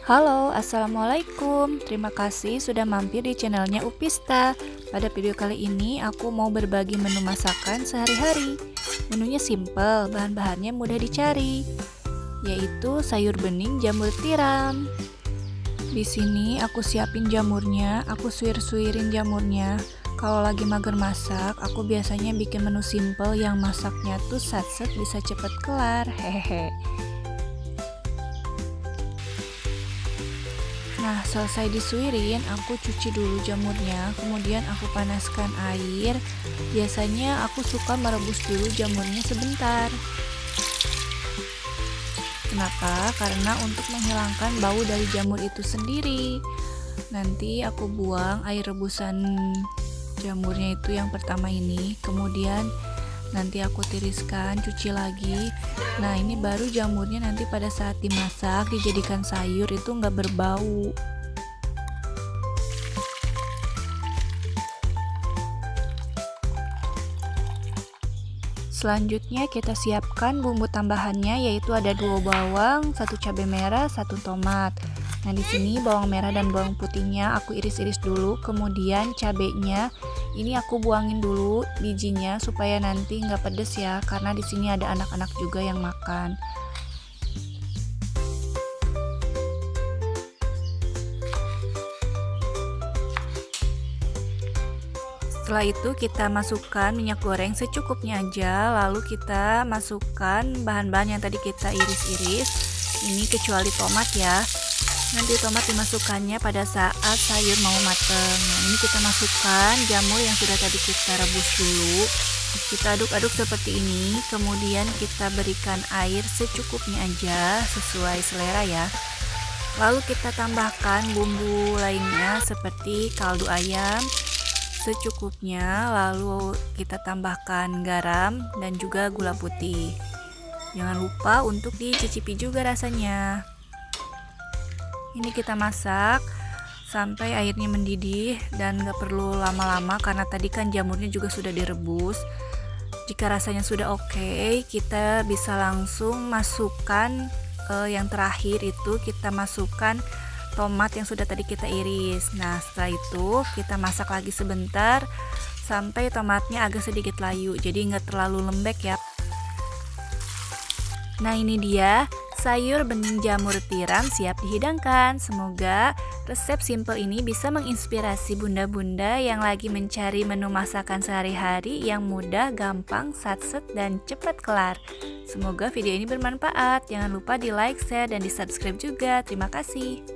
Halo, Assalamualaikum. Terima kasih sudah mampir di channelnya Upista. Pada video kali ini aku mau berbagi menu masakan sehari-hari. Menunya simple, bahan-bahannya mudah dicari, yaitu sayur bening jamur tiram. Di sini aku siapin jamurnya, aku suir-suirin jamurnya. Kalau lagi mager masak, aku biasanya bikin menu simple yang masaknya tuh satset bisa cepet kelar. Hehehe. Nah, selesai disuirin, aku cuci dulu jamurnya, kemudian aku panaskan air. Biasanya aku suka merebus dulu jamurnya sebentar. Kenapa? Karena untuk menghilangkan bau dari jamur itu sendiri. Nanti aku buang air rebusan jamurnya itu yang pertama ini, kemudian nanti aku tiriskan, cuci lagi. Nah, ini baru jamurnya nanti pada saat dimasak dijadikan sayur itu nggak berbau. Selanjutnya kita siapkan bumbu tambahannya, yaitu ada 2 bawang, 1 cabai merah, 1 tomat. Nah, di sini bawang merah dan bawang putihnya aku iris-iris dulu, kemudian cabenya ini aku buangin dulu bijinya supaya nanti nggak pedes ya, karena di sini ada anak-anak juga yang makan. Setelah itu kita masukkan minyak goreng secukupnya aja, lalu kita masukkan bahan-bahan yang tadi kita iris-iris. Ini kecuali tomat ya. Nanti tomat dimasukkannya pada saat sayur mau mateng. Nah, ini kita masukkan jamur yang sudah tadi kita rebus dulu. Kita aduk-aduk seperti ini, kemudian kita berikan air secukupnya aja sesuai selera ya. Lalu kita tambahkan bumbu lainnya seperti kaldu ayam secukupnya, lalu kita tambahkan garam dan juga gula putih. Jangan lupa untuk dicicipi juga rasanya. Ini kita masak sampai airnya mendidih dan gak perlu lama-lama karena tadi kan jamurnya juga sudah direbus. Jika rasanya sudah oke, kita bisa langsung masukkan yang terakhir itu kita masukkan tomat yang sudah tadi kita iris. Nah, setelah itu kita masak lagi sebentar sampai tomatnya agak sedikit layu, jadi nggak terlalu lembek ya. Nah, ini dia sayur bening jamur tiram siap dihidangkan. Semoga resep simple ini bisa menginspirasi bunda-bunda yang lagi mencari menu masakan sehari-hari yang mudah, gampang, satset, dan cepat kelar. Semoga video ini bermanfaat. Jangan lupa di like, share, dan di subscribe juga. Terima kasih.